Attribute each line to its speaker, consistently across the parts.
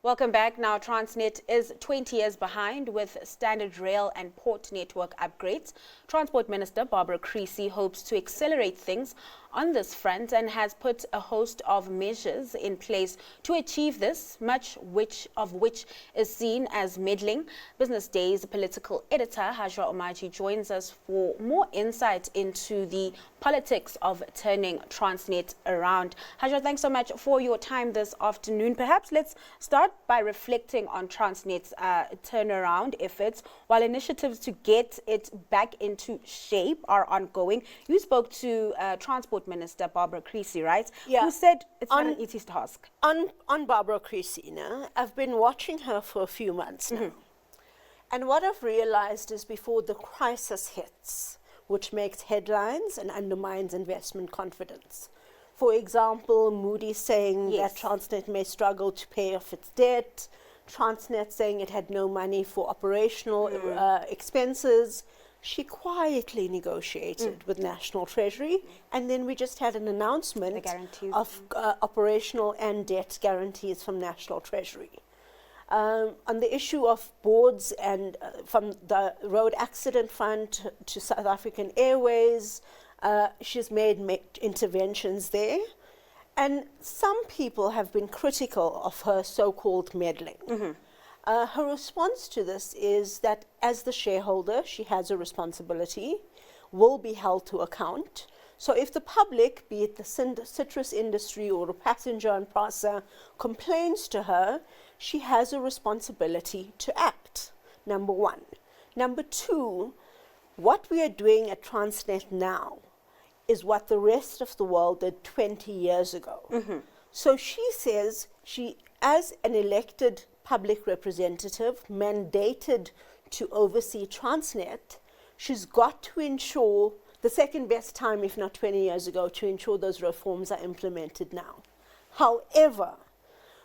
Speaker 1: Welcome back. Now, Transnet is 20 years behind with standard rail and port network upgrades. Transport Minister Barbara Creecy hopes to accelerate things on this front and has put a host of measures in place to achieve this, much of which is seen as meddling. Business Day's political editor Hajra Omarjee joins us for more insight into the politics of turning Transnet around. Hajra, thanks so much for your time this afternoon. Perhaps let's start by reflecting on Transnet's turnaround efforts. While initiatives to get it back into shape are ongoing, you spoke to Transport Minister Barbara Creecy, right?
Speaker 2: Yeah.
Speaker 1: Who said it's not an easy task.
Speaker 2: On Barbara Creecy, I've been watching her for a few months now. And what I've realized is before the crisis hits, which makes headlines and undermines investment confidence. For example, Moody's saying that Transnet may struggle to pay off its debt, Transnet saying it had no money for operational expenses. She quietly negotiated with National Treasury, and then we just had an announcement of operational and debt guarantees from National Treasury. On the issue of boards and from the Road Accident Fund to South African Airways, she's made interventions there. And some people have been critical of her so-called meddling. Her response to this is that as the shareholder, she has a responsibility, will be held to account. So if the public, be it the citrus industry or a passenger on PRASA, complains to her, she has a responsibility to act, number one. Number two, what we are doing at Transnet now is what the rest of the world did 20 years ago. So she says she, as an elected public representative mandated to oversee Transnet, she's got to ensure the second best time, if not 20 years ago, to ensure those reforms are implemented now. However,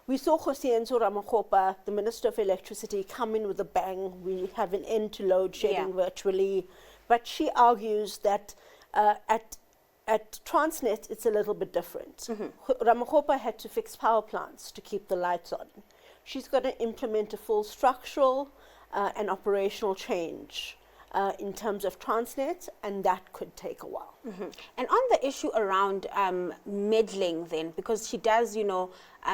Speaker 2: we saw Hajra Omarjee, the Minister of Electricity, come in with a bang. We have an end to load shedding virtually. But she argues that at Transnet, it's a little bit different. Omarjee had to fix power plants to keep the lights on. She's got to implement a full structural and operational change in terms of Transnet, and that could take a while.
Speaker 1: And on the issue around meddling then, because she does,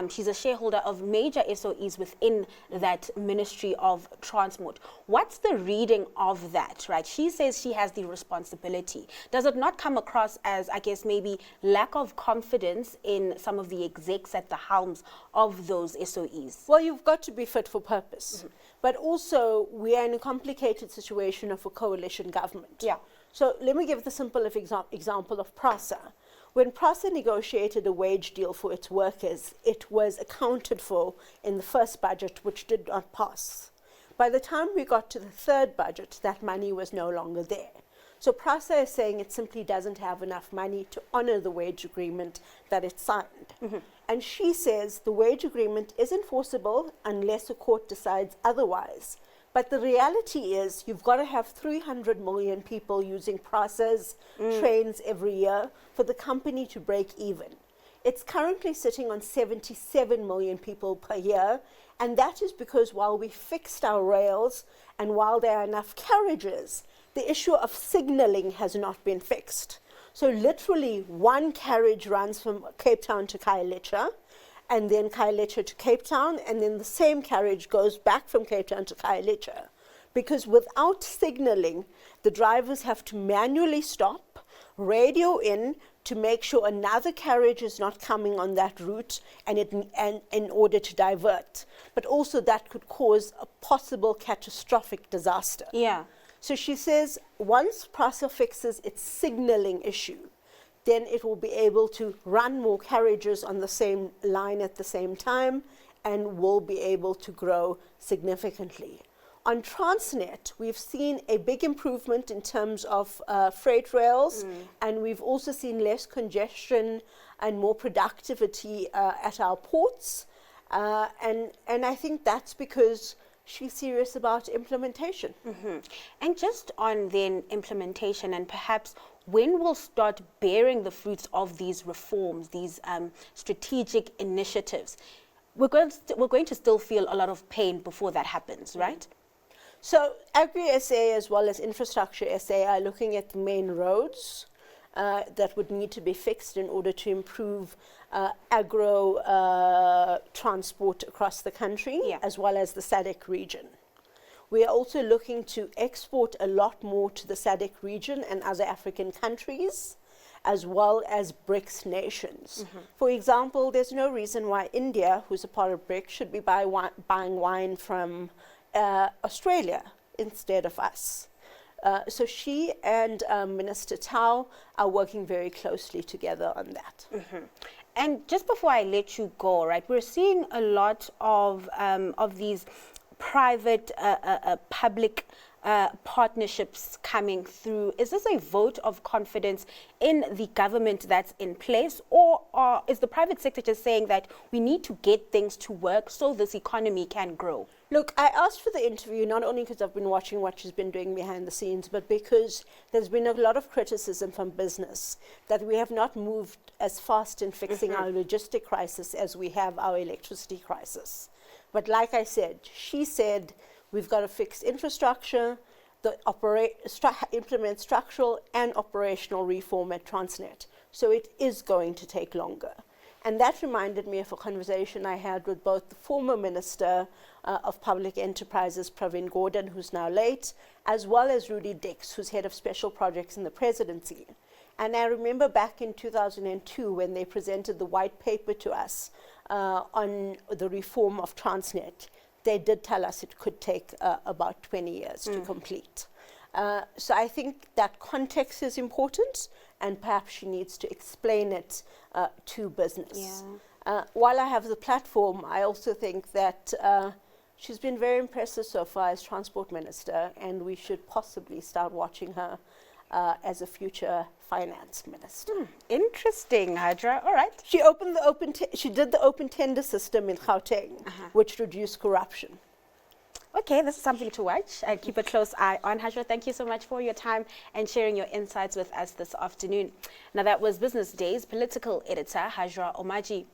Speaker 1: she's a shareholder of major SOEs within that Ministry of Transport. What's the reading of that, right? She says she has the responsibility. Does it not come across as, I guess, maybe lack of confidence in some of the execs at the helms of those SOEs?
Speaker 2: Well, you've got to be fit for purpose. But also, we are in a complicated situation of a coalition government. So let me give the simple example of PRASA. When PRASA negotiated a wage deal for its workers, it was accounted for in the first budget, which did not pass. By the time we got to the third budget, that money was no longer there. So PRASA is saying it simply doesn't have enough money to honor the wage agreement that it signed. And she says the wage agreement is enforceable unless a court decides otherwise. But the reality is you've got to have 300 million people using PRASA's trains every year for the company to break even. It's currently sitting on 77 million people per year, and that is because while we fixed our rails and while there are enough carriages, the issue of signaling has not been fixed. So literally one carriage runs from Cape Town to Khayelitsha, and then Khayelitsha to Cape Town, and then the same carriage goes back from Cape Town to Khayelitsha. Because without signaling, the drivers have to manually stop, radio in to make sure another carriage is not coming on that route and in order to divert. But also that could cause a possible catastrophic disaster. So she says once PRASA fixes its signaling issue, then it will be able to run more carriages on the same line at the same time and will be able to grow significantly. On Transnet, we've seen a big improvement in terms of freight rails, and we've also seen less congestion and more productivity at our ports. And I think that's because she's serious about implementation.
Speaker 1: And just on then implementation, and perhaps when we'll start bearing the fruits of these reforms, these strategic initiatives, we're going to still feel a lot of pain before that happens, right?
Speaker 2: So Agri-SA as well as Infrastructure SA are looking at the main roads that would need to be fixed in order to improve agro transport across the country, as well as the SADC region. We are also looking to export a lot more to the SADC region and other African countries, as well as BRICS nations. For example, there's no reason why India, who's a part of BRICS, should be buying wine from Australia instead of us. So she and Minister Tao are working very closely together on that.
Speaker 1: And just before I let you go, right, we're seeing a lot of these private public partnerships coming through. Is this a vote of confidence in the government that's in place, or is the private sector just saying that we need to get things to work so this economy can grow?
Speaker 2: Look, I asked for the interview not only because I've been watching what she's been doing behind the scenes, but because there's been a lot of criticism from business that we have not moved as fast in fixing our logistic crisis as we have our electricity crisis. But like I said, she said we've got to fix infrastructure, implement structural and operational reform at Transnet. So it is going to take longer. And that reminded me of a conversation I had with both the former Minister of Public Enterprises, Pravin Gordhan, who's now late, as well as Rudy Dix, who's head of special projects in the presidency. And I remember back in 2002 when they presented the white paper to us on the reform of Transnet, they did tell us it could take about 20 years to complete. So I think that context is important, and perhaps she needs to explain it to business. While I have the platform, I also think that she's been very impressive so far as Transport Minister, and we should possibly start watching her as a future finance minister.
Speaker 1: Interesting, Hajra. All right.
Speaker 2: She did the open tender system in Gauteng, which reduced corruption.
Speaker 1: Okay, this is something to watch. I keep a close eye on. Hajra, thank you so much for your time and sharing your insights with us this afternoon. Now, that was Business Day's political editor, Hajra Omarjee.